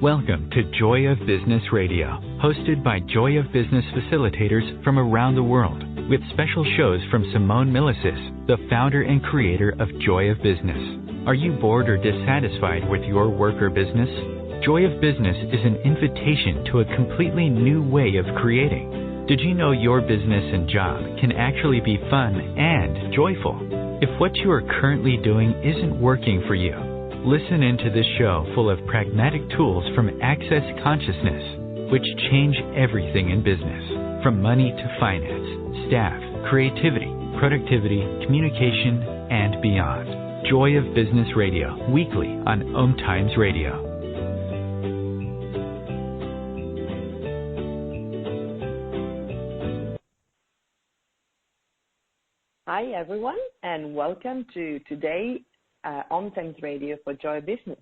Welcome to Joy of Business Radio, hosted by Joy of Business facilitators from around the world, with special shows from Simone Milasas, the founder and creator of Joy of Business. Are you bored or dissatisfied with your work or business? Joy of Business is an invitation to a completely new way of creating. Did you know your business and job can actually be fun and joyful? If what you are currently doing isn't working for you, listen into this show full of pragmatic tools from Access Consciousness, which change everything in business, from money to finance, staff, creativity, productivity, communication, and beyond. Joy of Business Radio, weekly on OMTimes Radio. Hi, everyone, and welcome to today OMTimes Radio for Joy of Business.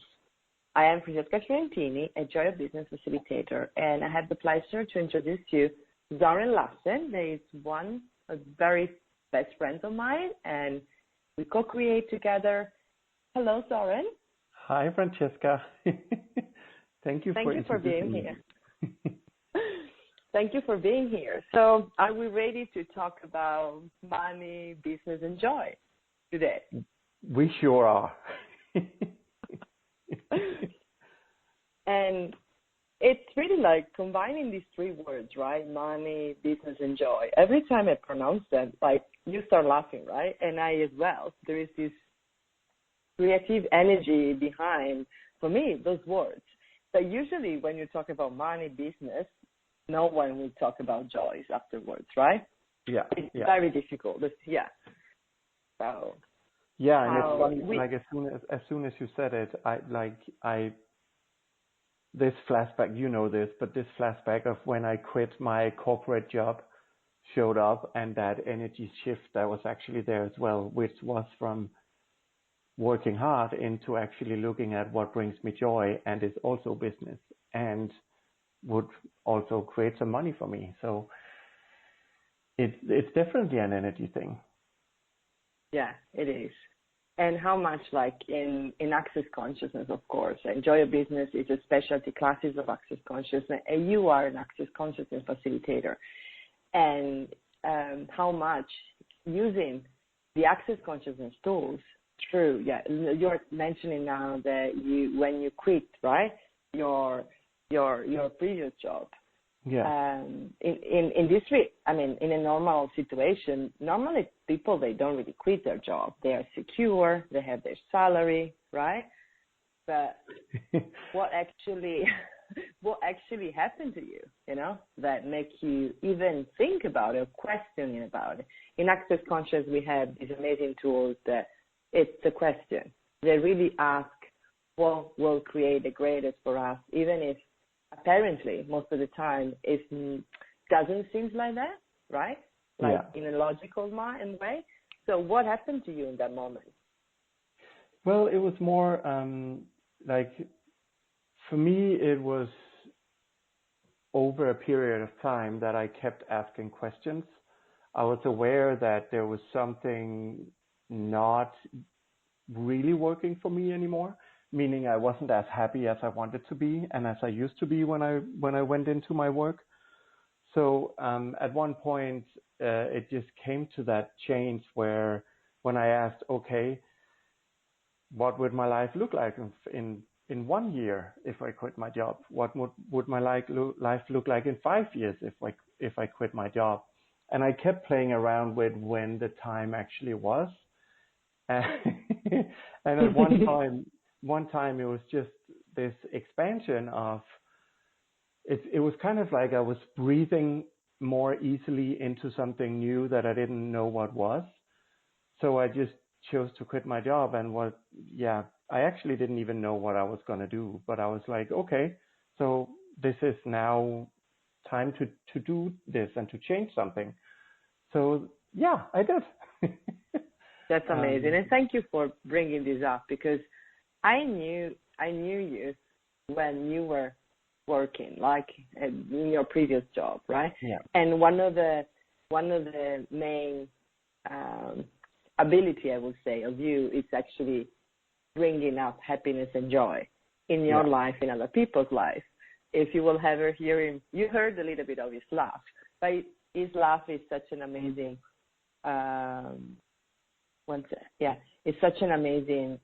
I am Francesca Fiorentini, a Joy of Business facilitator, and I have the pleasure to introduce you Soren Lassen. There is one a very best friend of mine, and we co-create together. Hello, Soren. Hi, Francesca. Thank you for being here. Thank you for being here. So, are we ready to talk about money, business, and joy today? We sure are. And it's really like combining these three words, right? Money, business, and joy. Every time I pronounce them, like you start laughing, right? And I as well. There is this creative energy behind, for me, those words. So usually when you talk about money, business, no one will talk about joys afterwards, right? Yeah. It's very difficult. Yeah. So. Yeah, and it's funny, like as soon as you said it, this flashback, you know this, but this flashback of when I quit my corporate job showed up, and that energy shift that was actually there as well, which was from working hard into actually looking at what brings me joy and is also business and would also create some money for me. So it's definitely an energy thing. Yeah, it is. And how much, like in Access Consciousness, of course, and Joy of Business is a specialty classes of Access Consciousness, and you are an Access Consciousness facilitator. And how much using the Access Consciousness tools through, you're mentioning now that when you quit, right, your previous job. Yeah. In this way, I mean, in a normal situation, normally people, they don't really quit their job. They are secure. They have their salary, right? But what actually happened to you, that make you even think about it, or questioning about it? In Access Conscious, we have these amazing tools that it's a question. They really ask what will create the greatest for us, even if apparently, most of the time, it doesn't seem like that, right? Like in a logical way. So what happened to you in that moment? Well, it was more for me, it was over a period of time that I kept asking questions. I was aware that there was something not really working for me anymore, meaning I wasn't as happy as I wanted to be and as I used to be when I went into my work. So at one point, it just came to that change where when I asked, okay, what would my life look like in 1 year if I quit my job? What would my life look like in 5 years if I quit my job? And I kept playing around with when the time actually was. And at one time it was just this expansion of it was kind of like I was breathing more easily into something new that I didn't know what was. So I just chose to quit my job, and I actually didn't even know what I was going to do, but I was like, okay, so this is now time to do this and to change something. So I did. That's amazing. And thank you for bringing this up, because I knew you when you were working, like in your previous job, right? Yeah. And one of the main ability, I would say, of you is actually bringing up happiness and joy in your life, in other people's life. If you will ever hear him, you heard a little bit of his laugh, but his laugh is such an amazing, it's such an amazing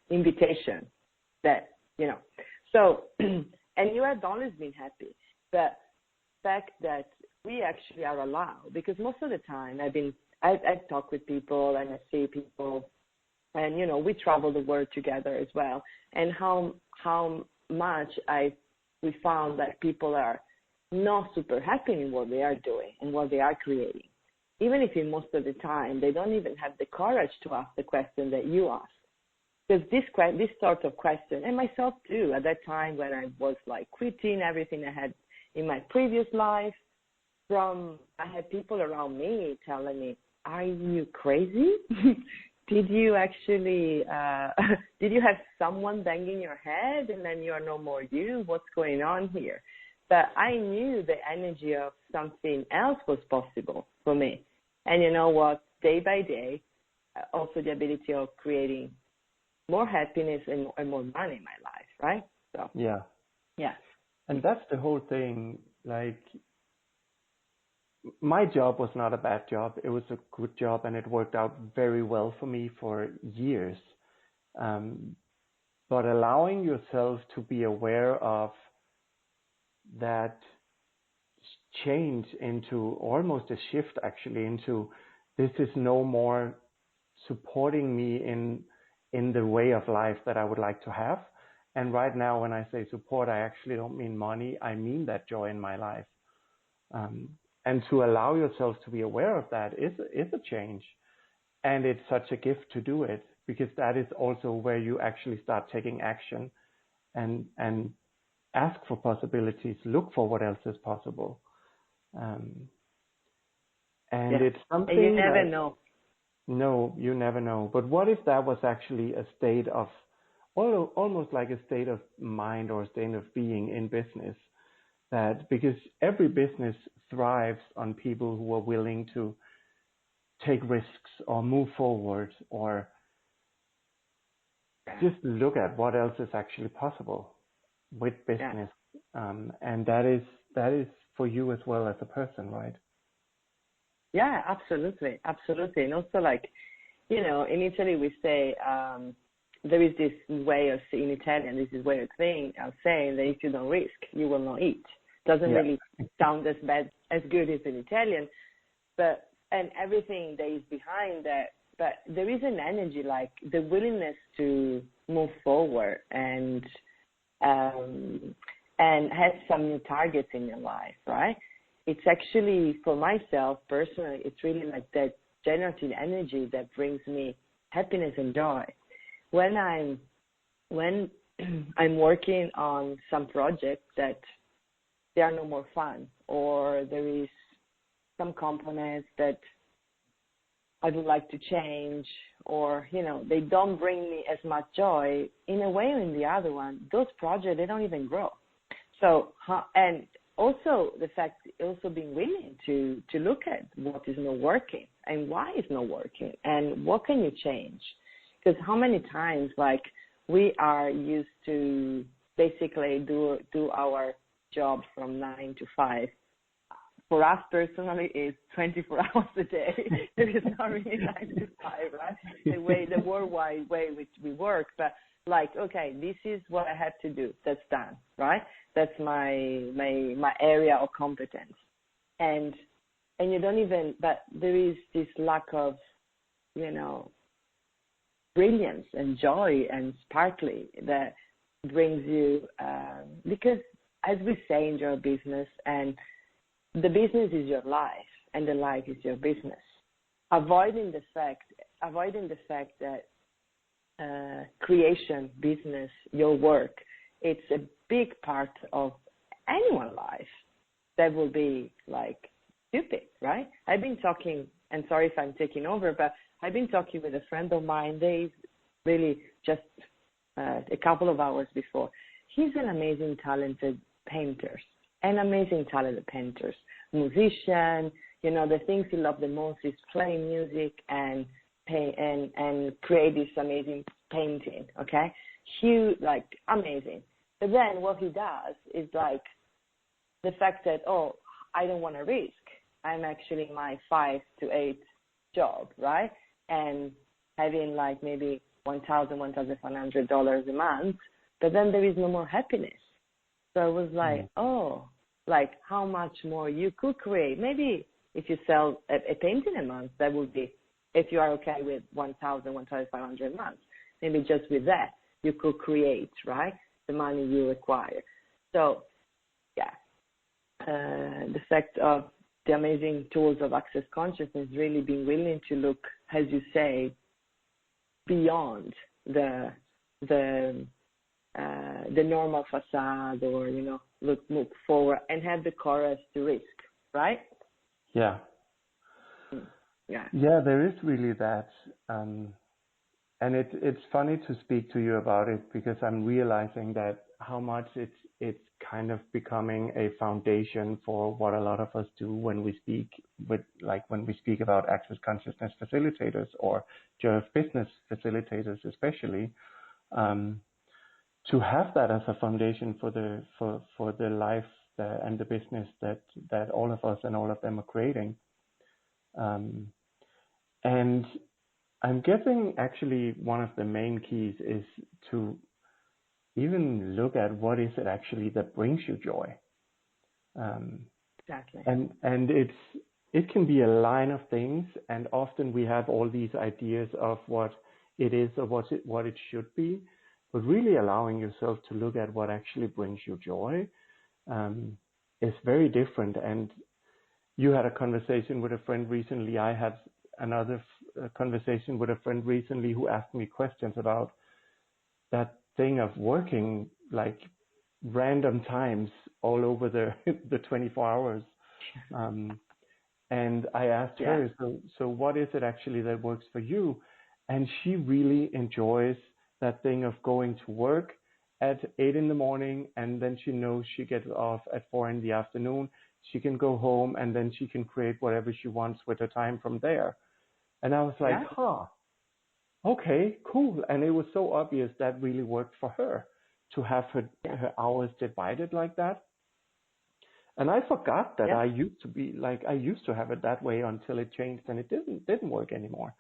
invitation that, you know, so, and you have always been happy. The fact that we actually are allowed, because most of the time I've talked with people and I see people, and, you know, we travel the world together as well, and how much we found that people are not super happy in what they are doing and what they are creating. Even if in most of the time they don't even have the courage to ask the question that you ask. Because this sort of question, and myself too, at that time when I was like quitting everything I had in my previous life, I had people around me telling me, "Are you crazy? Did you actually, did you have someone banging your head and then you are no more you? What's going on here?" But I knew the energy of something else was possible for me. And you know what? Day by day, also the ability of creating more happiness and more money in my life, right? So yeah. And that's the whole thing. Like, my job was not a bad job. It was a good job, and it worked out very well for me for years. But allowing yourself to be aware of that change into almost a shift, actually, into this is no more supporting me in the way of life that I would like to have. And right now, when I say support, I actually don't mean money. I mean that joy in my life. And to allow yourself to be aware of that is a change. And it's such a gift to do it, because that is also where you actually start taking action and ask for possibilities, look for what else is possible. It's something and you never know. No, you never know. But what if that was actually a state of, almost like a state of mind or a state of being in business? That because every business thrives on people who are willing to take risks or move forward or just look at what else is actually possible with business. And that is for you as well as a person, right? Yeah, absolutely. And also, like, you know, in Italy we say there is this way of, in Italian, this is way of saying that if you don't risk, you will not eat. Doesn't really sound as good as in Italian, and everything that is behind that. But there is an energy, like the willingness to move forward and have some new targets in your life, right? It's actually, for myself personally, it's really like that generative energy that brings me happiness and joy. When I'm working on some projects that they are no more fun, or there is some components that I would like to change, or, you know, they don't bring me as much joy in a way or in the other one, those projects, they don't even grow. So, and also the fact, also being willing to look at what is not working and why it's not working and what can you change. Because how many times, like, we are used to basically do our job from 9 to 5. For us personally, it's 24 hours a day. There is not really 9 to 5, right? The worldwide way which we work. But like, okay, this is what I have to do. That's done, right? That's my area of competence. And you don't even, but there is this lack of, you know, brilliance and joy and sparkly that brings you, because as we say in your business, and the business is your life and the life is your business. Avoiding the fact that creation, business, your work, it's a big part of anyone's life that will be like stupid, right? I've been talking, and sorry if I'm taking over, but I've been talking with a friend of mine. They really just a couple of hours before. He's an amazing, talented painter, musician. You know, the things he loves the most is playing music and paint and create this amazing painting. Okay, huge, like amazing. But then what he does is like the fact that, oh, I don't want to risk. I'm actually in my 5 to 8 job, right? And having like maybe $1,500 a month, but then there is no more happiness. So I was like, oh, like how much more you could create. Maybe if you sell a painting a month, that would be, if you are okay with $1,500 a month, maybe just with that, you could create, right, the money you require. So, yeah, the fact of the amazing tools of Access Consciousness, really being willing to look, as you say, beyond the normal facade, or look forward and have the courage to risk, right? Yeah. Yeah. Yeah, there is really that, and it's funny to speak to you about it, because I'm realizing that how much it's kind of becoming a foundation for what a lot of us do when we speak about Access Consciousness facilitators or Joy of Business facilitators, especially, to have that as a foundation for the life and the business that all of us and all of them are creating. And I'm guessing actually one of the main keys is to even look at what is it actually that brings you joy. Exactly. And it can be a line of things, and often we have all these ideas of what it is or what it should be, but really allowing yourself to look at what actually brings you joy is very different. And you had a conversation with a friend recently. I had another conversation with a friend recently who asked me questions about that thing of working like random times all over the 24 hours. And I asked her, so what is it actually that works for you? And she really enjoys that thing of going to work at 8 a.m, and then she knows she gets off at 4 p.m. She can go home, and then she can create whatever she wants with her time from there. And I was like, okay, cool. And it was so obvious that really worked for her, to have her hours divided like that. And I forgot that I used to have it that way until it changed, and it didn't work anymore.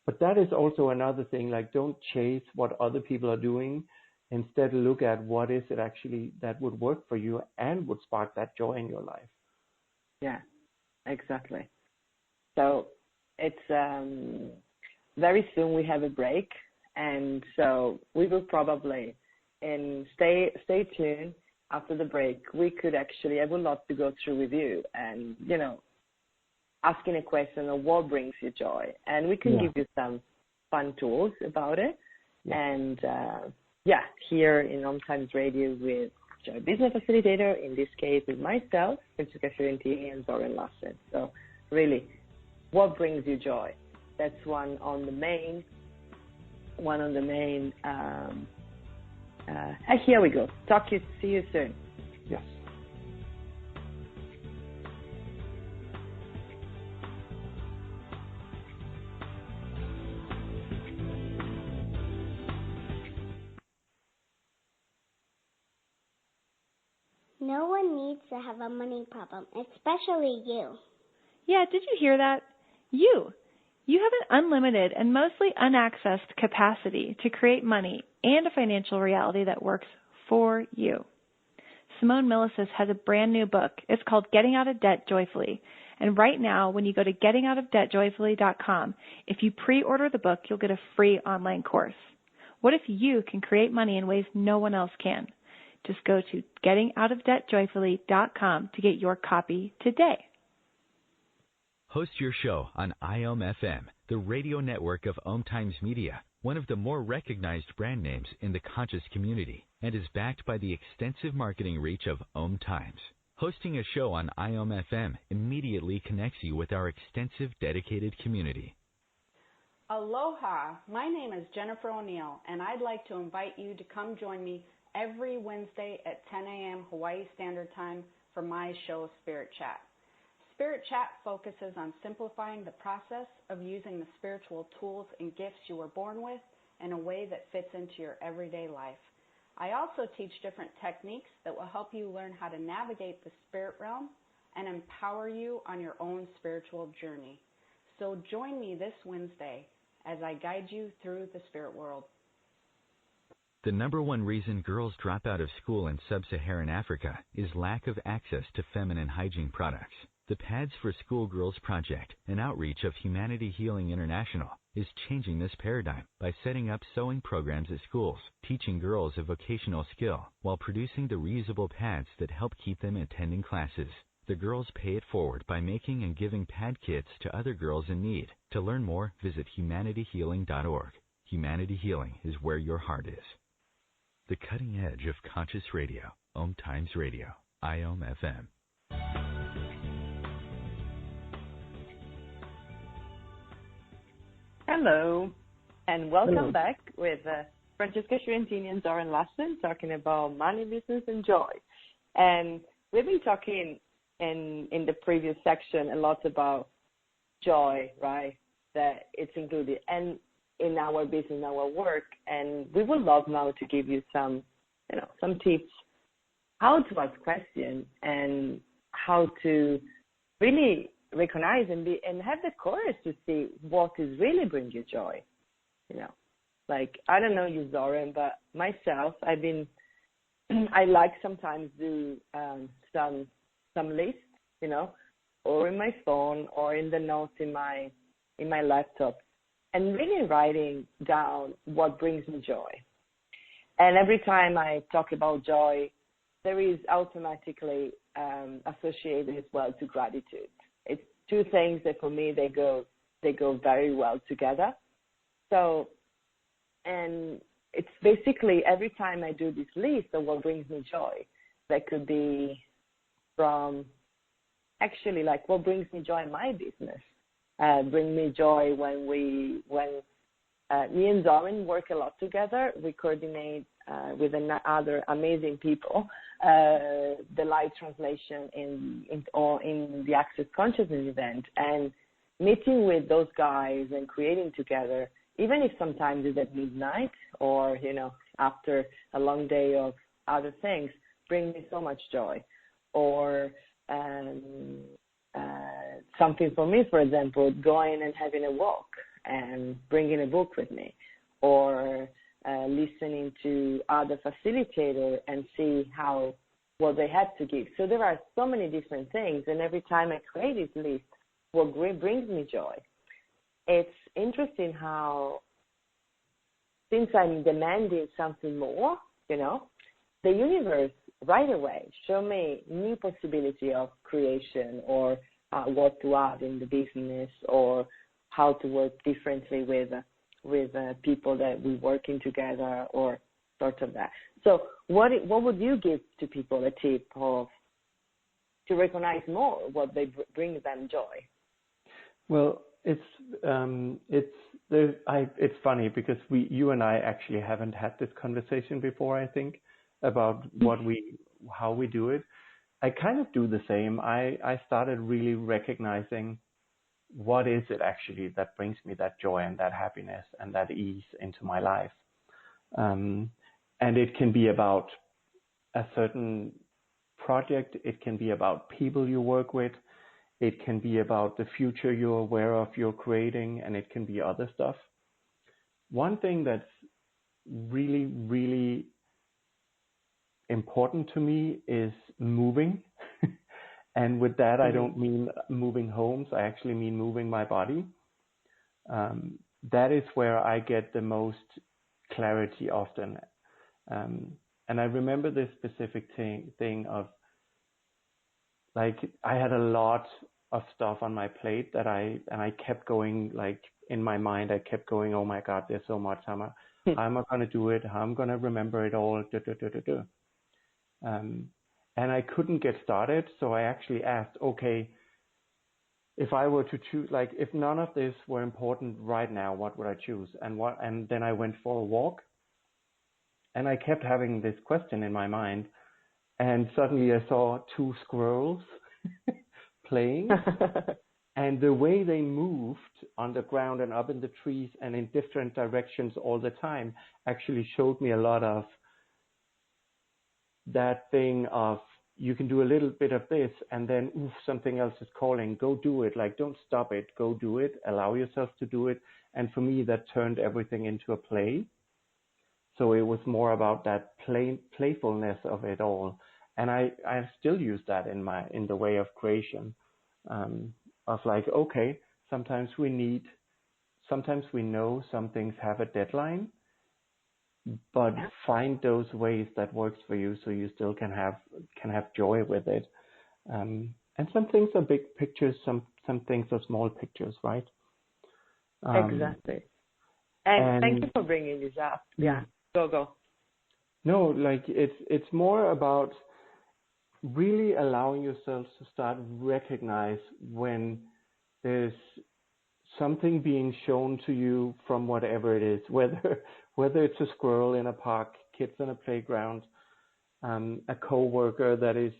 But that is also another thing, like, don't chase what other people are doing. Instead, look at what is it actually that would work for you and would spark that joy in your life. Yeah, exactly. So it's very soon we have a break, and so we will probably stay tuned. After the break, we could actually, I would love to go through with you and, asking a question of what brings you joy. And we can give you some fun tools about it. Yeah. And, here in OMTimes Radio with Joy Business Facilitator, in this case with myself, Francesca Fiorentini, and Soren Lassen. So really, what brings you joy? That's one on the main. Here we go. See you soon. Yes. No one needs to have a money problem, especially you. Yeah, did you hear that? You have an unlimited and mostly unaccessed capacity to create money and a financial reality that works for you. Simone Milasas has a brand new book. It's called Getting Out of Debt Joyfully. And right now, when you go to gettingoutofdebtjoyfully.com, if you pre-order the book, you'll get a free online course. What if you can create money in ways no one else can? Just go to gettingoutofdebtjoyfully.com to get your copy today. Host your show on IOM-FM, the radio network of OMTimes Media, one of the more recognized brand names in the conscious community, and is backed by the extensive marketing reach of OMTimes. Hosting a show on IOM-FM immediately connects you with our extensive dedicated community. Aloha, my name is Jennifer O'Neill, and I'd like to invite you to come join me every Wednesday at 10 a.m. Hawaii Standard Time for my show, Spirit Chat. Spirit Chat focuses on simplifying the process of using the spiritual tools and gifts you were born with in a way that fits into your everyday life. I also teach different techniques that will help you learn how to navigate the spirit realm and empower you on your own spiritual journey. So join me this Wednesday as I guide you through the spirit world. The number one reason girls drop out of school in sub-Saharan Africa is lack of access to feminine hygiene products. The Pads for Schoolgirls Project, an outreach of Humanity Healing International, is changing this paradigm by setting up sewing programs at schools, teaching girls a vocational skill, while producing the reusable pads that help keep them attending classes. The girls pay it forward by making and giving pad kits to other girls in need. To learn more, visit humanityhealing.org. Humanity Healing is where your heart is. The cutting edge of conscious radio, OMTimes Radio, IOM FM. Hello, and welcome back with Francesca Fiorentini and Soren Lassen talking about money, business, and joy. And we've been talking in the previous section a lot about joy, right? That it's included and in our business, in our work. And we would love now to give you some tips how to ask questions and how to really recognize and have the courage to see what is really bringing you joy. Like, I don't know you, Soren, but myself, I like sometimes do some lists, or in my phone or in the notes in my laptop, and really writing down what brings me joy. And every time I talk about joy, there is automatically associated as well to gratitude. It's two things that for me they go very well together. So, and it's basically every time I do this list of what brings me joy, that could be from actually like what brings me joy in my business. Bring me joy when me and Soren work a lot together. We coordinate with other amazing people the live translation in the Access Consciousness event, and meeting with those guys and creating together, even if sometimes it's at midnight or after a long day of other things, bring me so much joy. Or something for me, for example, going and having a walk and bringing a book with me, or listening to other facilitators and see what they have to give. So there are so many different things, and every time I create this list, what brings me joy. It's interesting how, since I'm demanding something more, the universe right away show me new possibility of creation, or what to add in the business, or how to work differently with people that we're working together, or sort of that. So what would you give to people a tip of to recognize more what they bring them joy? Well, it's funny because you and I actually haven't had this conversation before, I think, about how we do it. I kind of do the same. I started really recognizing what is it actually that brings me that joy and that happiness and that ease into my life. And it can be about a certain project. It can be about people you work with. It can be about the future you're aware of you're creating, and it can be other stuff. One thing that's really, really important to me is moving. And with that, I don't mean moving homes. I actually mean moving my body. That is where I get the most clarity often. And I remember this specific thing of, like, I had a lot of stuff on my plate that I kept going, like, in my mind, I kept going, oh my God, there's so much. How am I going to do it? How am I going to remember it all? And I couldn't get started. So I actually asked, okay, if I were to choose, like, if none of this were important right now, what would I choose? And then I went for a walk, and I kept having this question in my mind. And suddenly I saw 2 squirrels playing. And the way they moved on the ground and up in the trees and in different directions all the time actually showed me a lot of that thing of you can do a little bit of this and then something else is calling, go do it. Like, don't stop it, go do it, allow yourself to do it. And for me, that turned everything into a play. So it was more about that playfulness of it all. And I still use that in the way of creation. Of like, okay, sometimes we know some things have a deadline, but find those ways that works for you so you still can have joy with it. And some things are big pictures, some things are small pictures, right? Exactly. And thank you for bringing this up. Yeah, go. No, like it's more about really allowing yourself to start recognize when there's something being shown to you from whatever it is, whether it's a squirrel in a park, kids on a playground, a coworker that is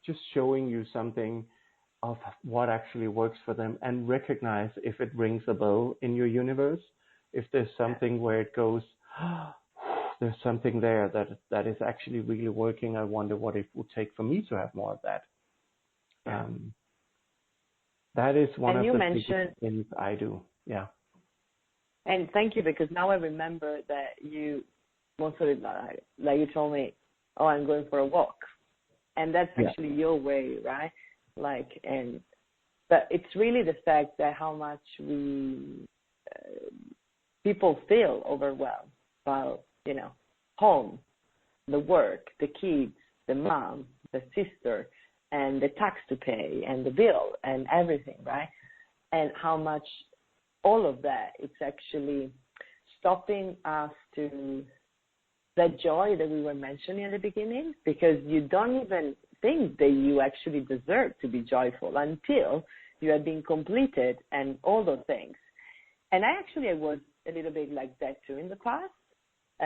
just showing you something of what actually works for them, and recognize if it rings a bell in your universe, if there's something where it goes, there's something there that is actually really working. I wonder what it would take for me to have more of that. That is one of the biggest things I do. Yeah. And thank you, because now I remember that you most of it, like you told me, oh, I'm going for a walk, and that's actually your way, right? But it's really the fact that how much people feel overwhelmed by, home, the work, the kids, the mom, the sister, and the tax to pay, and the bill, and everything, right? And how much all of that, it's actually stopping us to that joy that we were mentioning at the beginning, because you don't even think that you actually deserve to be joyful until you have been completed and all those things. And I was a little bit like that too in the past,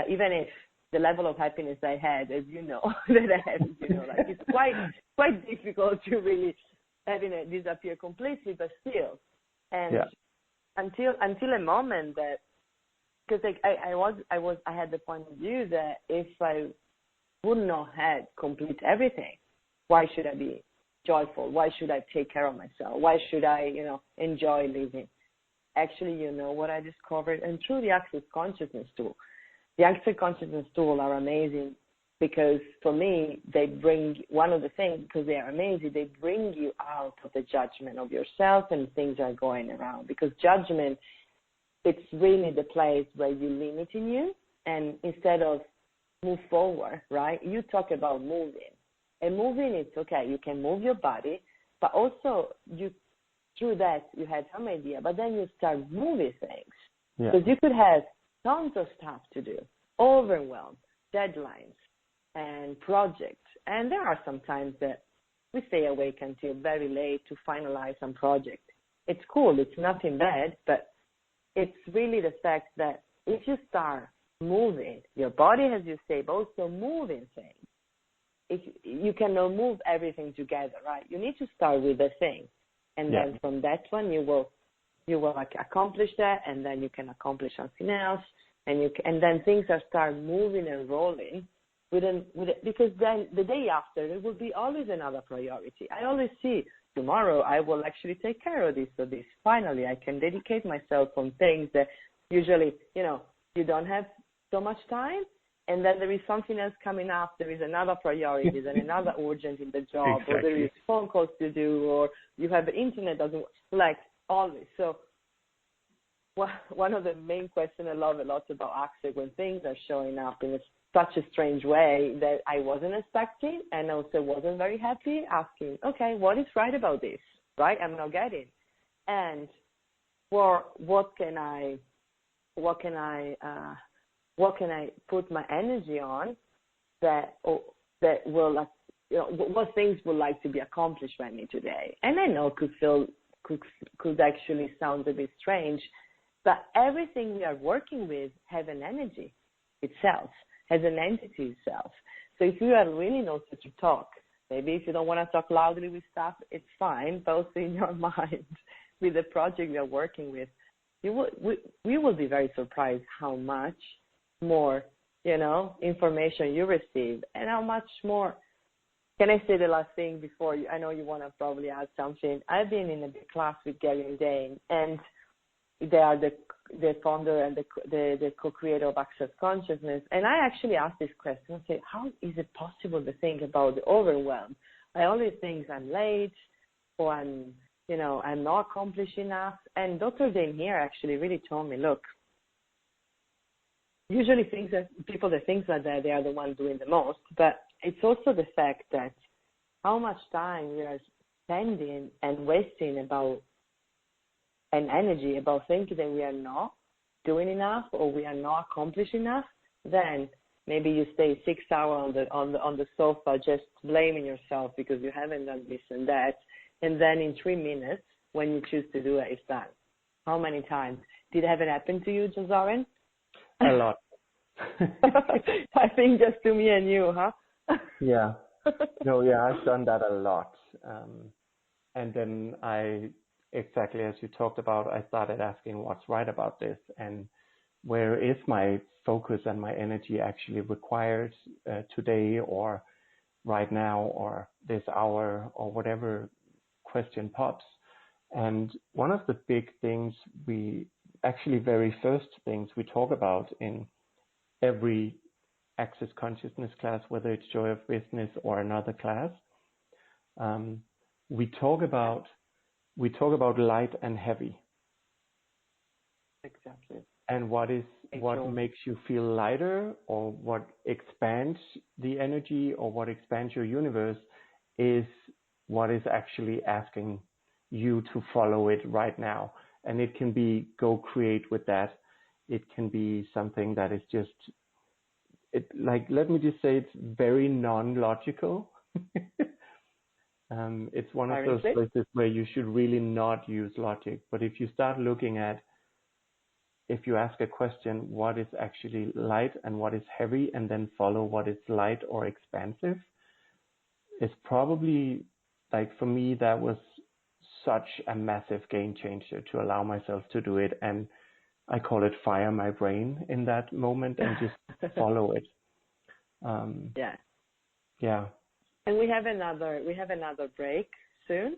even if the level of happiness I had, as you know, it's quite difficult to really having it disappear completely, but still. And until a moment that, because I had the point of view that if I would not have complete everything, why should I be joyful? Why should I take care of myself? Why should I, enjoy living? Actually, what I discovered, and through the Access Consciousness tool. The Access Consciousness tool are amazing because for me, they bring, one of the things, because they are amazing, they bring you out of the judgment of yourself and things are going around. Because judgment, it's really the place where you limit in you, and instead of move forward, right? You talk about moving. And moving, it's okay. You can move your body, but also through that you had some idea, but then you start moving things. Because you could have tons of stuff to do, overwhelmed, deadlines, and projects. And there are some times that we stay awake until very late to finalize some project. It's cool. It's nothing bad, but it's really the fact that if you start moving your body, as you say, but also moving things, if you cannot move everything together, right? You need to start with a thing. And then from that one, you will accomplish that, and then you can accomplish something else, and then things are start moving and rolling because then the day after there will be always another priority. I always see tomorrow I will actually take care of this or this. Finally, I can dedicate myself on things that usually you don't have so much time, and then there is something else coming up. There is another priority, there's another urgent in the job, or there is phone calls to do, or you have the internet doesn't work, like always. So one of the main questions I love a lot about Access, when things are showing up in such a strange way that I wasn't expecting and also wasn't very happy, asking, okay, what is right about this, right? I'm not getting. And what can I put my energy on that will, what things would like to be accomplished by me today? And I know could actually sound a bit strange, but everything we are working with has an energy itself, has an entity itself. So if you are really know to talk Maybe if you don't want to talk loudly with staff, it's fine. Both in your mind with the project you're working with. We will be very surprised how much more, information you receive and how much more. Can I say the last thing before you? I know you want to probably add something. I've been in a big class with Gary and Dane, and they are the founder and the co-creator of Access Consciousness. And I actually asked this question. I said, how is it possible to think about the overwhelm? I always think I'm late or I'm not accomplished enough. And Dr. Dane here actually really told me, look, usually people that think like that, they are the ones doing the most. But it's also the fact that how much time we are spending and wasting and energy about thinking that we are not doing enough or we are not accomplished enough, then maybe you stay 6 hours on the sofa just blaming yourself because you haven't done this and that, and then in 3 minutes, when you choose to do it, it's done. How many times? Did it ever happen to you, Soren? A lot. I think just to me and you, huh? Yeah. No, yeah, I've done that a lot. And then exactly as you talked about, I started asking what's right about this and where is my focus and my energy actually required today or right now or this hour or whatever question pops. And one of the big things very first things we talk about in every Access Consciousness class, whether it's Joy of Business or another class, we talk about light and heavy. Exactly. And what makes you feel lighter or what expands the energy or what expands your universe is what is actually asking you to follow it right now. And it can be go create with that. It can be something that is just, let me just say it's very non-logical. It's one of those places where you should really not use logic. But if you start looking at, if you ask a question, what is actually light and what is heavy, and then follow what is light or expansive, it's probably, for me, that was such a massive game changer to allow myself to do it. And I call it fire my brain in that moment and just follow it. Yeah. Yeah. And we have another break soon,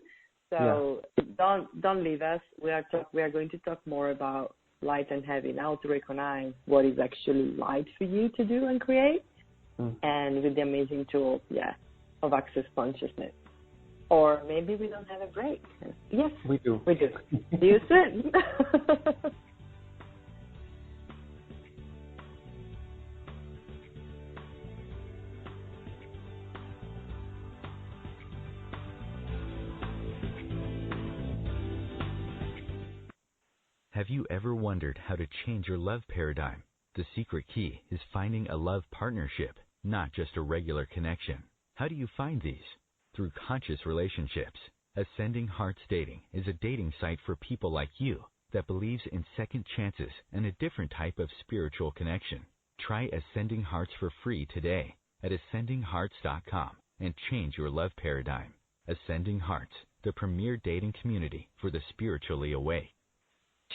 so don't leave us. We are going to talk more about light and heavy now, to recognize what is actually light for you to do and create, and with the amazing tool, of Access Consciousness. Or maybe we don't have a break. Yes, we do. We do. See you soon. Have you ever wondered how to change your love paradigm? The secret key is finding a love partnership, not just a regular connection. How do you find these? Through conscious relationships. Ascending Hearts Dating is a dating site for people like you that believes in second chances and a different type of spiritual connection. Try Ascending Hearts for free today at ascendinghearts.com and change your love paradigm. Ascending Hearts, the premier dating community for the spiritually awake.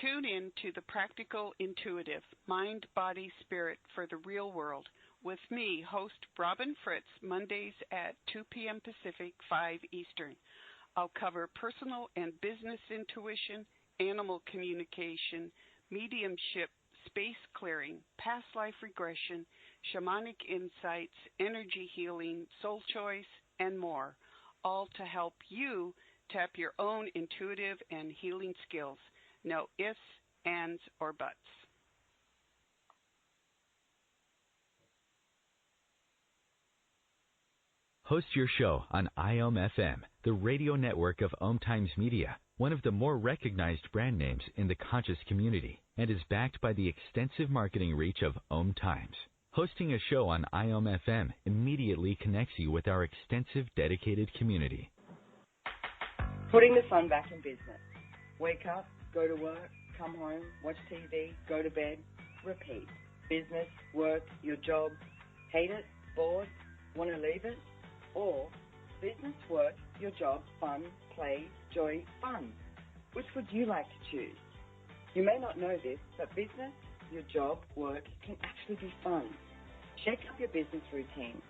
Tune in to the Practical Intuitive, Mind, Body, Spirit for the Real World with me, host Robin Fritz, Mondays at 2 p.m. Pacific, 5 Eastern. I'll cover personal and business intuition, animal communication, mediumship, space clearing, past life regression, shamanic insights, energy healing, soul choice, and more, all to help you tap your own intuitive and healing skills. No ifs, ands, or buts. Host your show on IOM-FM, the radio network of OMTimes Media, one of the more recognized brand names in the conscious community, and is backed by the extensive marketing reach of OMTimes. Hosting a show on IOM-FM immediately connects you with our extensive dedicated community. Putting the fun back in business. Wake up, go to work, come home, watch TV, go to bed, repeat. Business, work, your job, hate it, bored, want to leave it, or Business, work, your job, fun, play, joy, fun. Which would you like to choose? You may not know this, but business, your job, work can actually be fun. Shake up your business routine.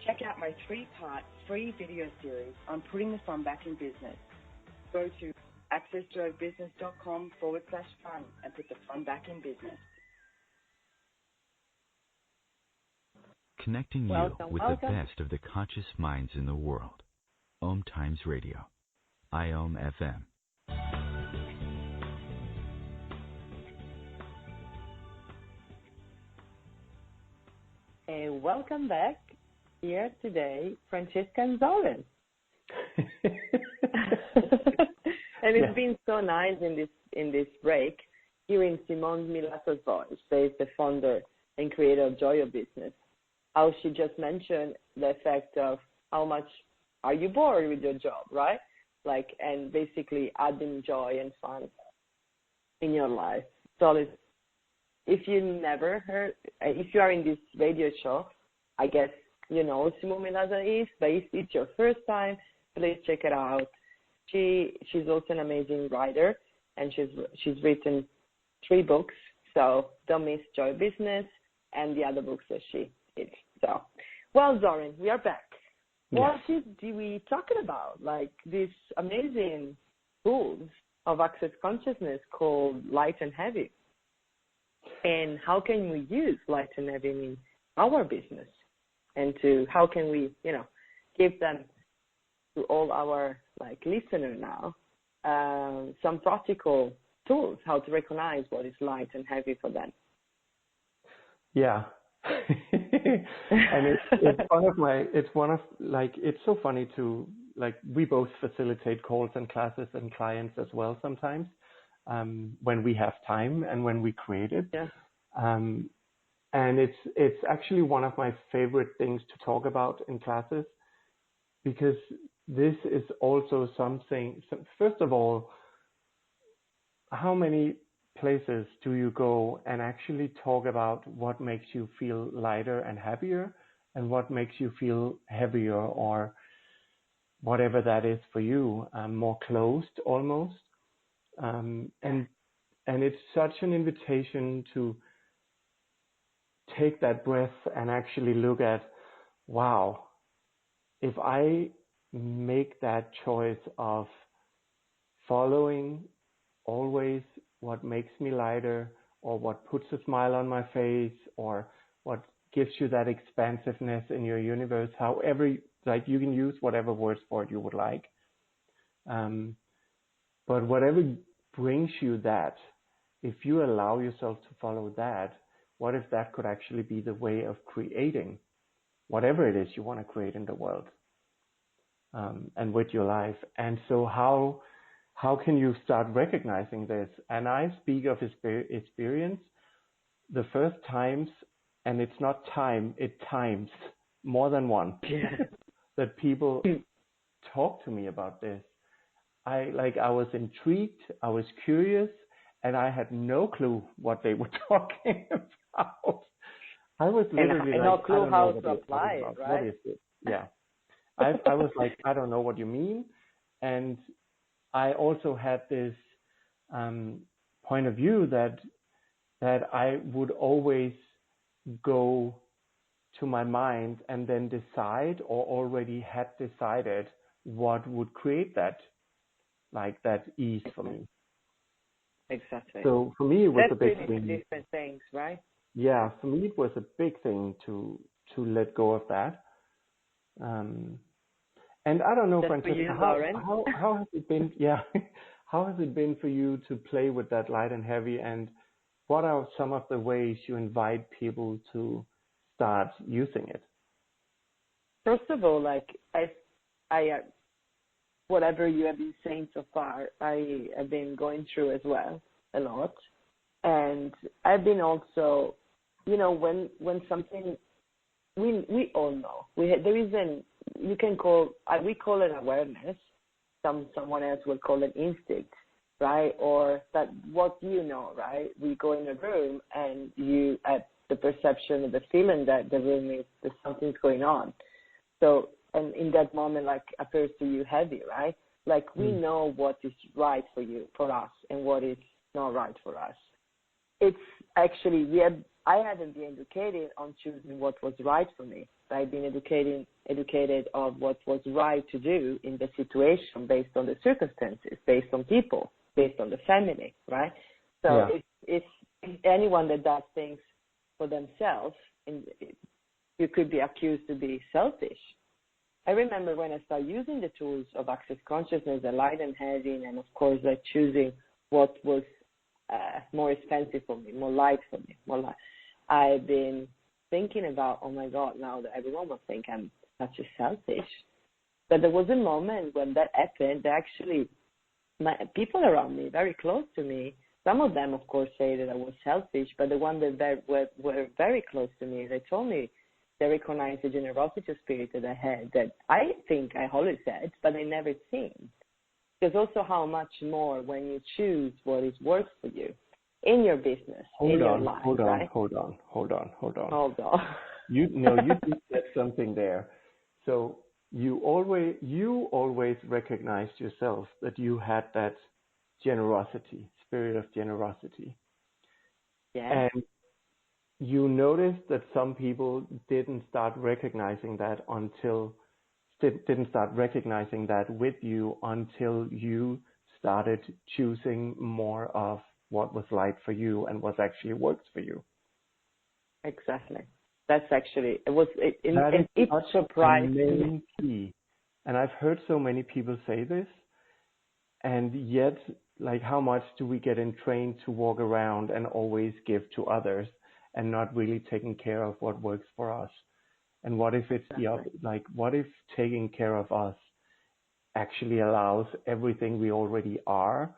Check out my 3-part free video series on putting the fun back in business. Go to accessjoybusiness.com/fun and put the fun back in business. Connecting you with the best of the conscious minds in the world. OMTimes Radio. IOM FM. And welcome back. Here today, Francesca and Soren. And it's been so nice in this break hearing Simone Milaso's voice. She's the founder and creator of Joy of Business. How she just mentioned the effect of how much are you bored with your job, right? Like, and basically adding joy and fun in your life. So if you never heard, if you are in this radio show, I guess you know Simone Milaso is, but if it's your first time, please check it out. She's also an amazing writer, and she's written 3 books, so don't miss Joy Business and the other books that she did. So, well, Soren, we are back. Yes. What are we talking about? Like these amazing tools of access consciousness called light and heavy. And how can we use light and heavy in our business? And how can we, give them to all our listeners now, some practical tools, how to recognize what is light and heavy for them. Yeah. And it's so funny to, we both facilitate calls and classes and clients as well sometimes, when we have time and when we create it. Yeah. And it's actually one of my favorite things to talk about in classes, because this is also something. So first of all, how many places do you go and actually talk about what makes you feel lighter and happier, and what makes you feel heavier, or whatever that is for you, more closed almost. And it's such an invitation to take that breath and actually look at, wow, if I make that choice of following always what makes me lighter, or what puts a smile on my face, or what gives you that expansiveness in your universe, however, you can use whatever words for it you would like. But whatever brings you that, if you allow yourself to follow that, what if that could actually be the way of creating whatever it is you want to create in the world, and with your life? And so how can you start recognizing this? And I speak of experience. The first times, and it's not time, it times, more than one, that people talk to me about this. I was intrigued, I was curious, and I had no clue what they were talking about. I was literally no clue how to apply it, right? What is it? Yeah. I was like, I don't know what you mean. And I also had this point of view that I would always go to my mind and then decide, or already had decided, what would create that ease for me. Exactly. So for me, it was That's a big really thing. Different things, right? Yeah, for me, it was a big thing to let go of that. And I don't know, Francesca, how has it been? Yeah, how has it been for you to play with that light and heavy? And what are some of the ways you invite people to start using it? First of all, I whatever you have been saying so far, I have been going through as well a lot, and I've been also, when something we all know we call it awareness. Someone else will call it instinct, right? Or that what right? We go in a room and you have the perception of the feeling that the room is there's something's going on. So and in that moment, like, appears to you heavy, right? Like, we know what is right for us, and what is not right for us. It's actually, I haven't been educated on choosing what was right for me. I've been educated on what was right to do in the situation, based on the circumstances, based on people, based on the family, right? So if anyone that does things for themselves, you could be accused to be selfish. I remember when I started using the tools of Access Consciousness, the light and heavy, and of course, like, choosing what was more expensive for me, more light for me, more light. I've been thinking about, oh my God, now that everyone will think I'm such a selfish. But there was a moment when that happened. Actually, people around me, very close to me, some of them, of course, say that I was selfish, but the ones that were very close to me, they told me they recognized the generosity spirit that I had, that I think I always had, but I never seen. There's also how much more when you choose what is works for you in your business, your life. Hold on. You just said something there. So you always recognized yourself that you had that generosity, spirit of generosity. Yeah. And you noticed that some people didn't start recognizing that with you until you started choosing more of what was light for you and what actually works for you. Exactly. That's actually, it surprised me. Key. And I've heard so many people say this, and yet, like, how much do we get trained to walk around and always give to others and not really taking care of what works for us? And what if it's what if taking care of us actually allows everything we already are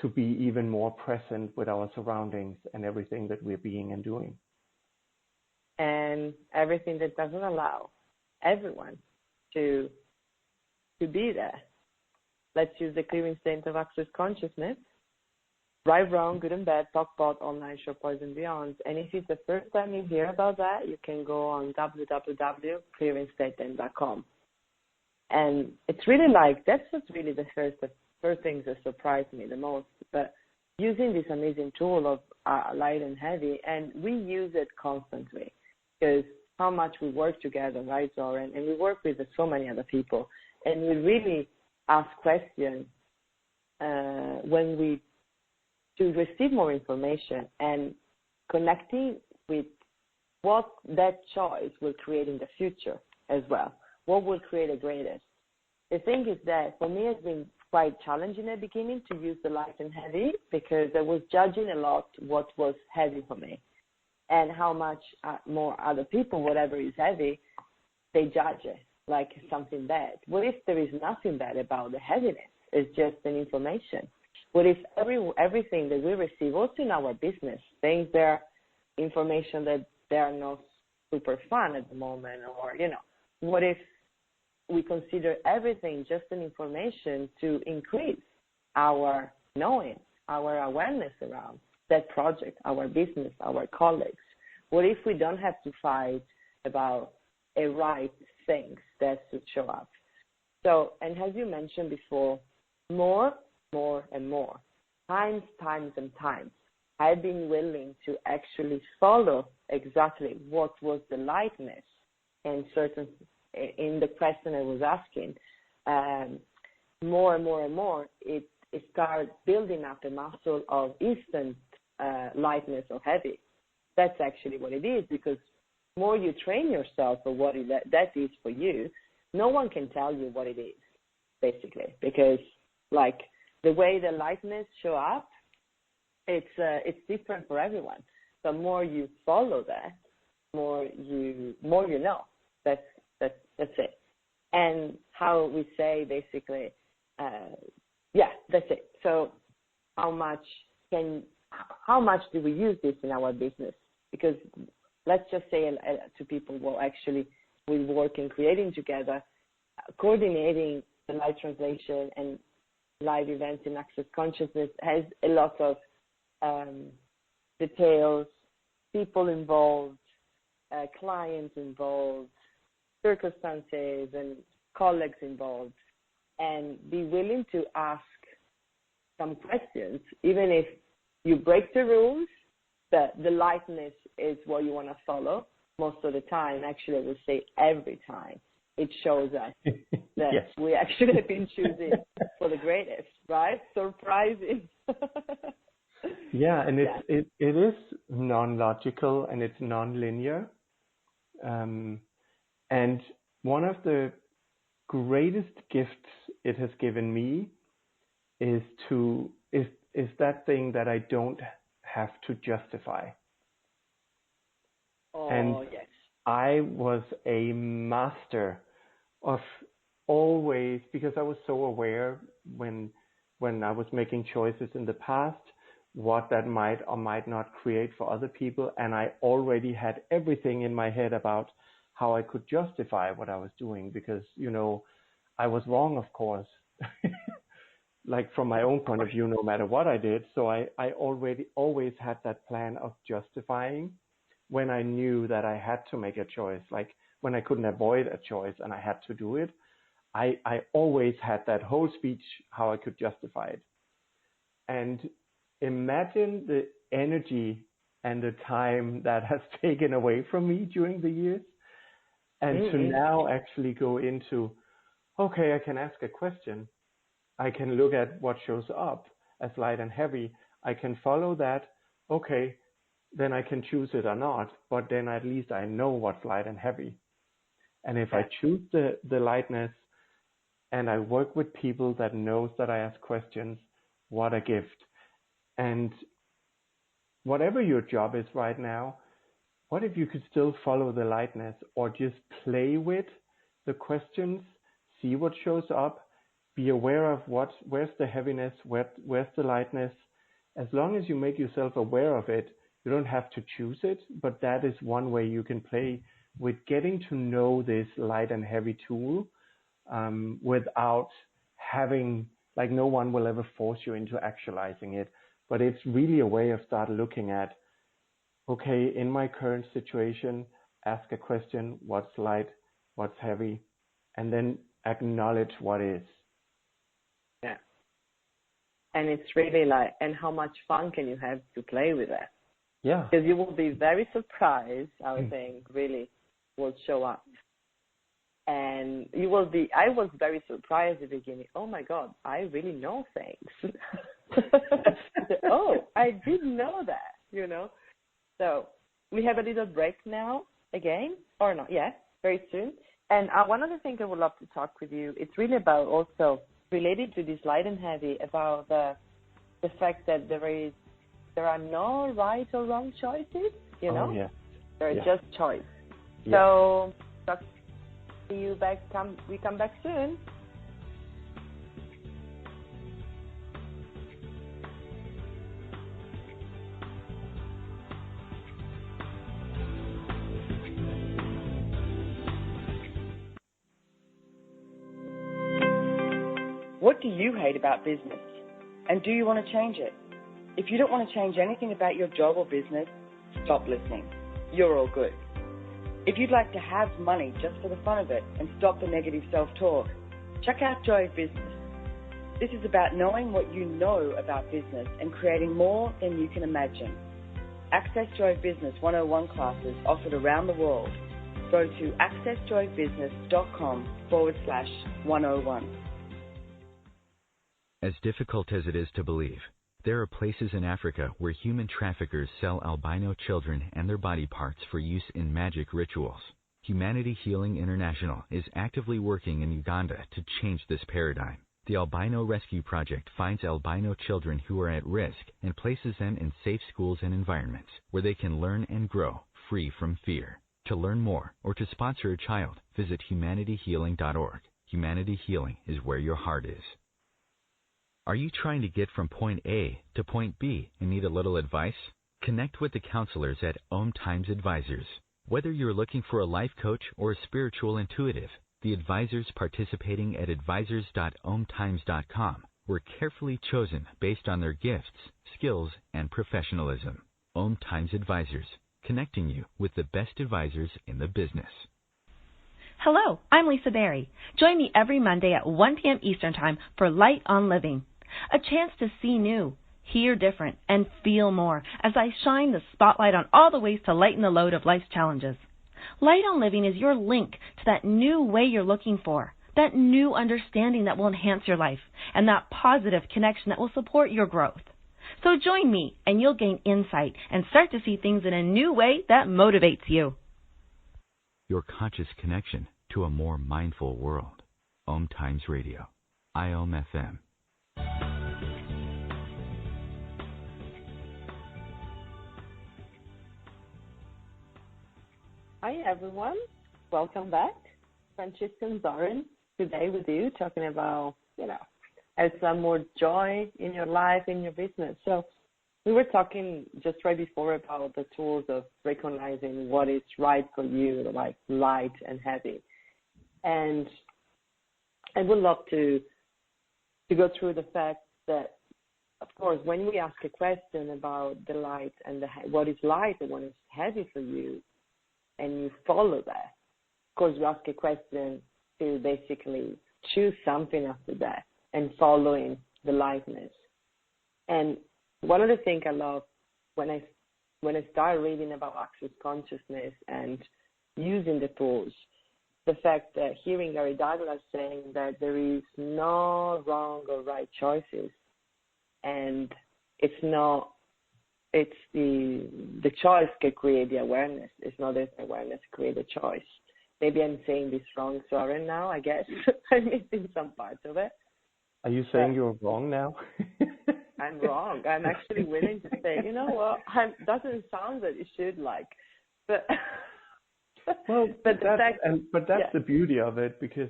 to be even more present with our surroundings and everything that we're being and doing? And everything that doesn't allow everyone to be there. Let's use the clearing state of Access Consciousness. Right, wrong, good and bad, talk about online, show poison beyond. And if it's the first time you hear about that, you can go on www.clearingstatement.com. And it's really that's what's really the first things that surprised me the most. But using this amazing tool of light and heavy, and we use it constantly, because how much we work together, right, Soren? And we work with so many other people, and we really ask questions to receive more information and connecting with what that choice will create in the future as well. What will create the greatest? The thing is that for me, it's been quite challenging at the beginning to use the light and heavy, because I was judging a lot what was heavy for me, and how much more other people, whatever is heavy, they judge it like something bad. What if there is nothing bad about the heaviness? It's just an information. What if everything that we receive, also in our business, things that are information that they are not super fun at the moment, or, what if we consider everything just an information to increase our knowing, our awareness around that project, our business, our colleagues? What if we don't have to fight about a right things that should show up? So, and as you mentioned before, more and more, times and times, I've been willing to actually follow exactly what was the lightness in the question I was asking. More and more, it started building up a muscle of instant lightness or heavy. That's actually what it is, because more you train yourself for what that is for you, no one can tell you what it is, basically, because like the way the lightness show up, it's different for everyone. The more you follow that, more you know. That's it. And how we say basically, that's it. So how much do we use this in our business? Because let's just say to people, well, actually we work in creating together, coordinating the live translation and live events in Access Consciousness has a lot of details, people involved, clients involved. circumstances and colleagues involved, and be willing to ask some questions, even if you break the rules, the lightness is what you want to follow most of the time. Actually, I would say every time. It shows us that yes. we actually have been choosing for the greatest, right? Surprising. Yeah, and it is non-logical and it's non-linear. And one of the greatest gifts it has given me is that thing that I don't have to justify. Oh, and yes. I was a master of always, because I was so aware when I was making choices in the past, what that might or might not create for other people. And I already had everything in my head about how I could justify what I was doing, because, I was wrong, of course, like from my own point of view, no matter what I did. So I always had that plan of justifying when I knew that I had to make a choice, like when I couldn't avoid a choice and I had to do it. I always had that whole speech, how I could justify it. And imagine the energy and the time that has taken away from me during the years. And to now actually go into, okay, I can ask a question. I can look at what shows up as light and heavy. I can follow that. Okay, then I can choose it or not. But then at least I know what's light and heavy. And if I choose the lightness and I work with people that knows that I ask questions, what a gift. And whatever your job is right now, what if you could still follow the lightness or just play with the questions, see what shows up, be aware of where's the heaviness, where's the lightness. As long as you make yourself aware of it, you don't have to choose it, but that is one way you can play with getting to know this light and heavy tool without having, like, no one will ever force you into actualizing it. But it's really a way of start looking at, okay, in my current situation, ask a question, what's light, what's heavy, and then acknowledge what is. Yeah. And it's really like, and how much fun can you have to play with that? Yeah. Because you will be very surprised, I think, really will show up. And you will be, I was very surprised at the beginning. Oh my God, I really know things. Oh, I didn't know that, So we have a little break now again, or not yet, very soon. And one other thing I would love to talk with you, it's really about also related to this light and heavy, about the fact that there are no right or wrong choices, Oh, yeah. There are just choice. Yeah. So see you back. We come back soon. What do you hate about business? And do you want to change it? If you don't want to change anything about your job or business, stop listening. You're all good. If you'd like to have money just for the fun of it and stop the negative self-talk, check out Joy of Business. This is about knowing what you know about business and creating more than you can imagine. Access Joy of Business 101 classes offered around the world. Go to accessjoyofbusiness.com/101. As difficult as it is to believe, there are places in Africa where human traffickers sell albino children and their body parts for use in magic rituals. Humanity Healing International is actively working in Uganda to change this paradigm. The Albino Rescue Project finds albino children who are at risk and places them in safe schools and environments where they can learn and grow free from fear. To learn more or to sponsor a child, visit humanityhealing.org. Humanity Healing is where your heart is. Are you trying to get from point A to point B and need a little advice? Connect with the counselors at OMTimes Advisors. Whether you're looking for a life coach or a spiritual intuitive, the advisors participating at advisors.omtimes.com were carefully chosen based on their gifts, skills, and professionalism. OMTimes Advisors, connecting you with the best advisors in the business. Hello, I'm Lisa Berry. Join me every Monday at 1 p.m. Eastern Time for Light on Living, a chance to see new, hear different, and feel more as I shine the spotlight on all the ways to lighten the load of life's challenges. Light on Living is your link to that new way you're looking for, that new understanding that will enhance your life, and that positive connection that will support your growth. So join me, and you'll gain insight and start to see things in a new way that motivates you. Your conscious connection to a more mindful world. OMTimes Radio. IOM FM. Hi, everyone. Welcome back. Francesca and Soren today with you, talking about, add some more joy in your life, in your business. So we were talking just right before about the tools of recognizing what is right for you, like light and heavy. And I would love to go through the fact that, of course, when we ask a question about the light and what is light and what is heavy for you, and you follow that, of course, we ask a question to basically choose something after that and following the lightness. And one of the things I love when I started reading about access consciousness and using the tools, the fact that hearing Gary Douglas saying that there is no wrong or right choices, and it's the choice can create the awareness. It's not that awareness create a choice. Maybe I'm saying this wrong, Soren, now, I guess. I'm missing some parts of it. Are you saying you're wrong now? I'm wrong. I'm actually willing to say, you know what, doesn't sound that it should but well, but that's the beauty of it, because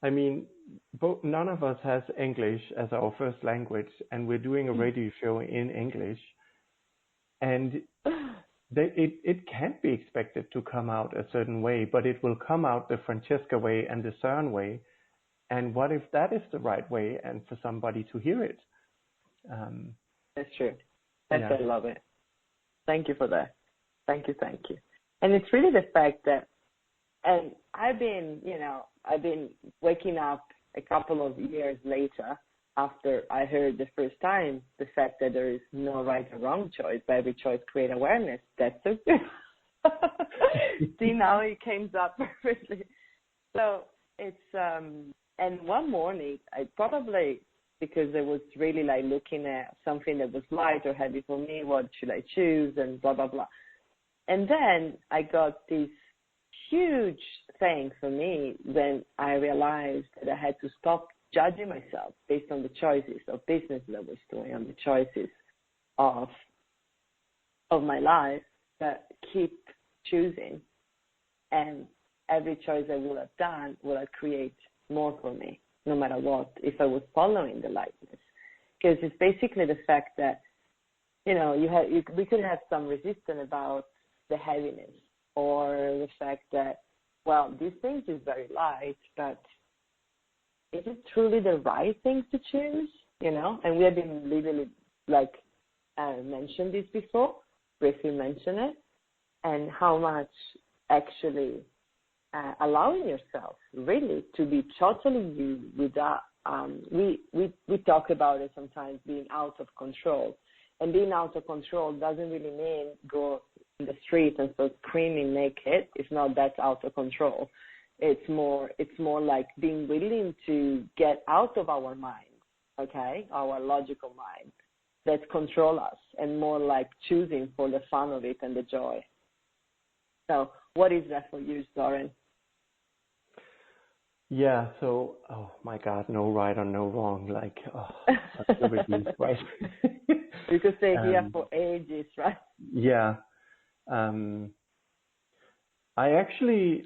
none of us has English as our first language, and we're doing a radio show in English, and it can't be expected to come out a certain way, but it will come out the Francesca way and the Soren way. And what if that is the right way, and for somebody to hear it? That's true. I love it. Thank you for that. Thank you. And it's really the fact that, and I've been waking up a couple of years later after I heard the first time the fact that there is no right or wrong choice, but every choice creates awareness. That's so good. See, now it came up perfectly. So it's, and one morning, I probably, because I was really looking at something that was light or heavy for me, what should I choose, and blah, blah, blah. And then I got this huge thing for me when I realized that I had to stop judging myself based on the choices of business that I was doing, on the choices of my life, that keep choosing. And every choice I would have done would have created more for me, no matter what, if I was following the lightness. Because it's basically the fact that, we could have some resistance about the heaviness, or the fact that, well, this thing is very light, but is it truly the right thing to choose? And we have been literally, mentioned this before, briefly mentioned it, and how much actually allowing yourself really to be totally you without, we talk about it sometimes, being out of control. And being out of control doesn't really mean go in the street and start screaming naked. It's not that out of control. It's more like being willing to get out of our mind, okay, our logical mind that control us, and more like choosing for the fun of it and the joy. So what is that for you, Soren? Yeah, so, oh my God, no right or no wrong, such a relief, right? You could stay here for ages, right? Yeah. I actually,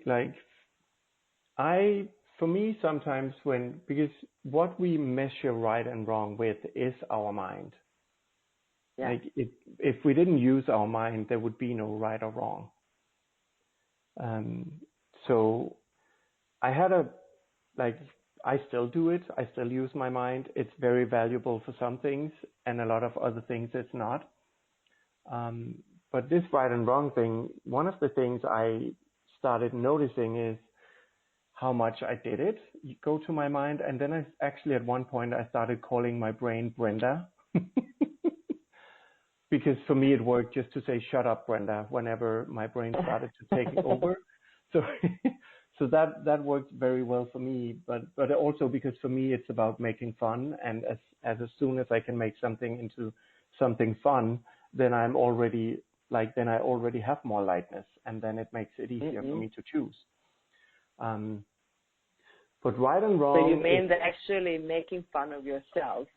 for me, sometimes because what we measure right and wrong with is our mind. Yeah. If we didn't use our mind, there would be no right or wrong. So I had I still do it. I still use my mind. It's very valuable for some things, and a lot of other things it's not. But this right and wrong thing, one of the things I started noticing is how much I did it go to my mind. And then I actually, at one point, I started calling my brain Brenda. Because for me, it worked just to say, shut up, Brenda, whenever my brain started to take over. So so that worked very well for me. But also because for me, it's about making fun. And as soon as I can make something into something fun, then I already have more lightness. And then it makes it easier for me to choose. But right and wrong. So you mean that actually making fun of yourself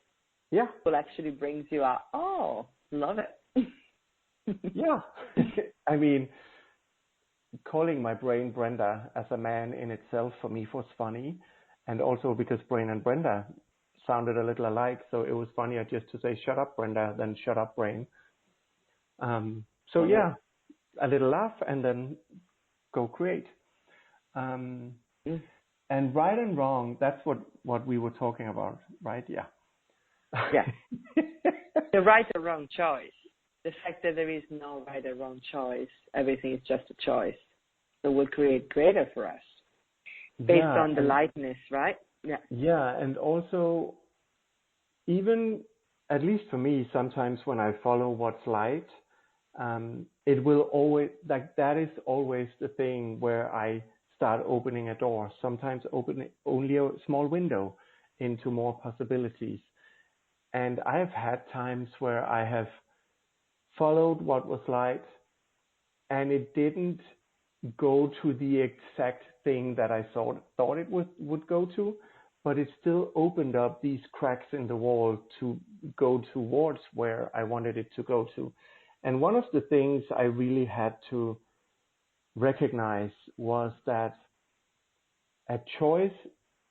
will actually brings you out? Oh, love it. Yeah. I mean, calling my brain Brenda as a man in itself for me was funny. And also because brain and Brenda sounded a little alike. So it was funnier just to say, shut up, Brenda, than shut up, brain. So yeah, a little laugh and then go create. And right and wrong, that's what we were talking about, right? Yeah. Yeah. The right or wrong choice. The fact that there is no right or wrong choice. Everything is just a choice. So we'll create greater for us based on the lightness, right? Yeah. Yeah. And also, even at least for me, sometimes when I follow what's light, it will always, that is always the thing where I start opening a door, sometimes open only a small window into more possibilities. And I've had times where I have followed what was light and it didn't go to the exact thing that I thought it would go to, but it still opened up these cracks in the wall to go towards where I wanted it to go to. And one of the things I really had to recognize was that a choice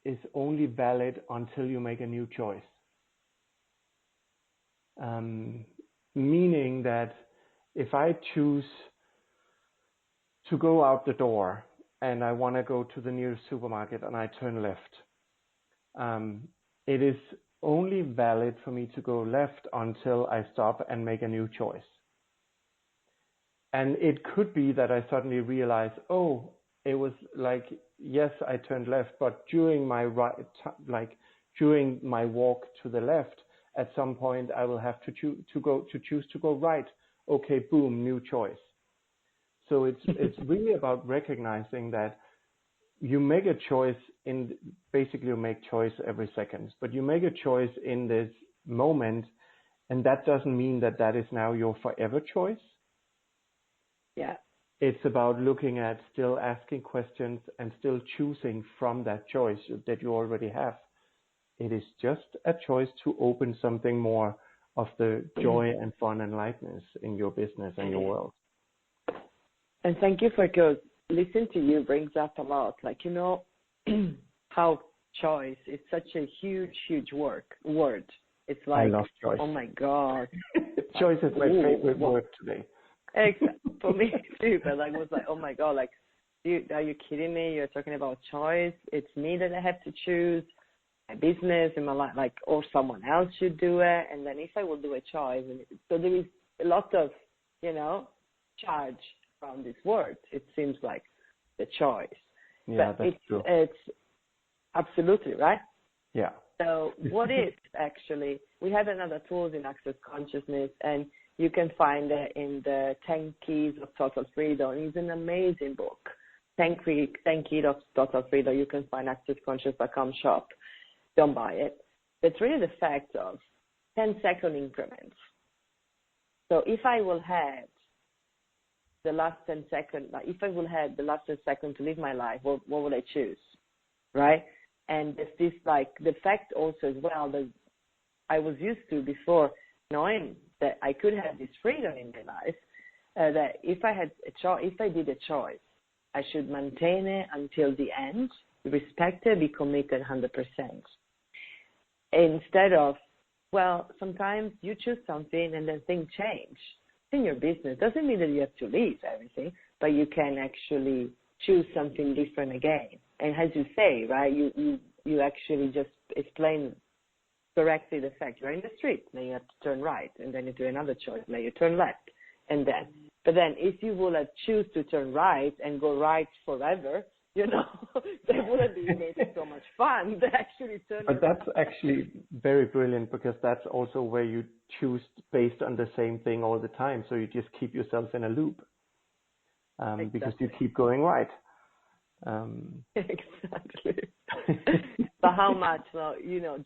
is only valid until you make a new choice. Meaning that if I choose to go out the door and I want to go to the nearest supermarket and I turn left, it is only valid for me to go left until I stop and make a new choice. And it could be that I suddenly realize, oh, it was like, yes, I turned left, but during my during my walk to the left, at some point I will have to choose to go right. Okay, boom, new choice. So it's really about recognizing that you make a choice basically you make choice every second, but you make a choice in this moment, and that doesn't mean that is now your forever choice. Yeah. It's about looking at still asking questions and still choosing from that choice that you already have. It is just a choice to open something more of the joy and fun and lightness in your business and your world. And thank you because listening to you brings up a lot. Like, you know, how choice is such a huge, huge word. It's like, I love choice. Oh my God. Choice is my favorite word today. Exactly. For me too, but I was like, oh my God, like, are you kidding me? You're talking about choice. It's me that I have to choose my business in my life, like, or someone else should do it. And then if I will do a choice, so there is a lot of, charge from this word. It seems like the choice. Yeah, but that's true. It's absolutely right. Yeah. So what is actually, we have another tools in Access Consciousness, and you can find it in the 10 Keys of Total Freedom. It's an amazing book. 10 Keys of Total Freedom. You can find accessconscious.com shop. Don't buy it. It's really the fact of 10-second increments. So if I will have the last 10 seconds, if I will have the last 10 seconds to live my life, what would I choose, right? And there's this, like, the fact also as well that I was used to before, knowing that I could have this freedom in my life, that if I had a choice, if I did a choice, I should maintain it until the end, respect it, be committed 100%. Instead of, well, sometimes you choose something and then things change. It's in your business. Doesn't mean that you have to leave everything, but you can actually choose something different again. And as you say, right, you actually just explain correctly the fact you're in the street, then you have to turn right, and then you do another choice, then you turn left, but then if you will choose to turn right and go right forever, they wouldn't be making so much fun. They actually turn. But that's actually very brilliant, because that's also where you choose based on the same thing all the time. So you just keep yourself in a loop, because you keep going right. Exactly. But how much? Well,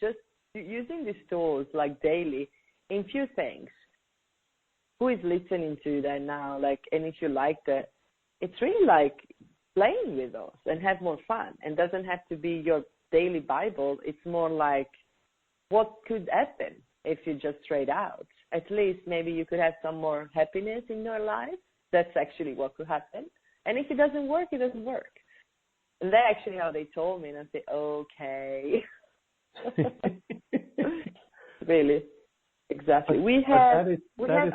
just using these tools like daily in few things. Who is listening to that now? And if you like that, it's really like playing with those and have more fun. And doesn't have to be your daily Bible. It's more like what could happen if you just trade out. At least maybe you could have some more happiness in your life. That's actually what could happen. And if it doesn't work, it doesn't work. And that's actually how they told me. And I said, okay. Really. Exactly. We have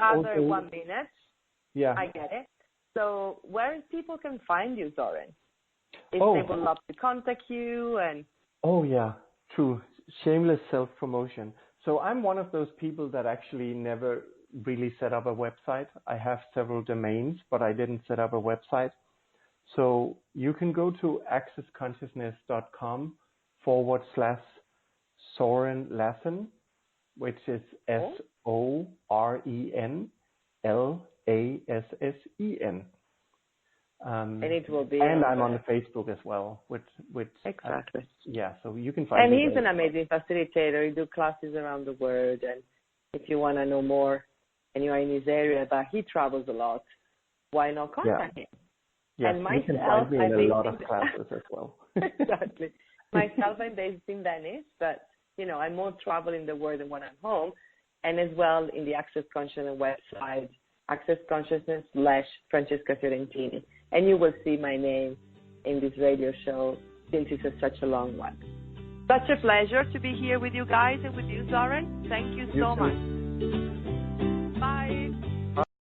other 1 minute. Yeah. I get it. So where people can find you, Soren? If they would love to contact you and... Oh, yeah. True. Shameless self-promotion. So I'm one of those people that actually never really set up a website. I have several domains, but I didn't set up a website. So you can go to accessconsciousness.com/Soren Lassen, which is SORENLASSEN. And it will be. And I'm on Facebook as well, which exactly. So you can find. And he's an amazing facilitator. He do classes around the world, and if you want to know more, and you are in his area, but he travels a lot, why not contact him? Yes, and you can find me in a lot of classes as well. Exactly. Myself, I'm based in Venice, but I'm more traveling the world than when I'm home, and as well in the Access Consciousness website, accessconsciousness/Francesca Fiorentini. And you will see my name in this radio show since it's such a long one. Such a pleasure to be here with you guys and with you, Soren. Thank you so much.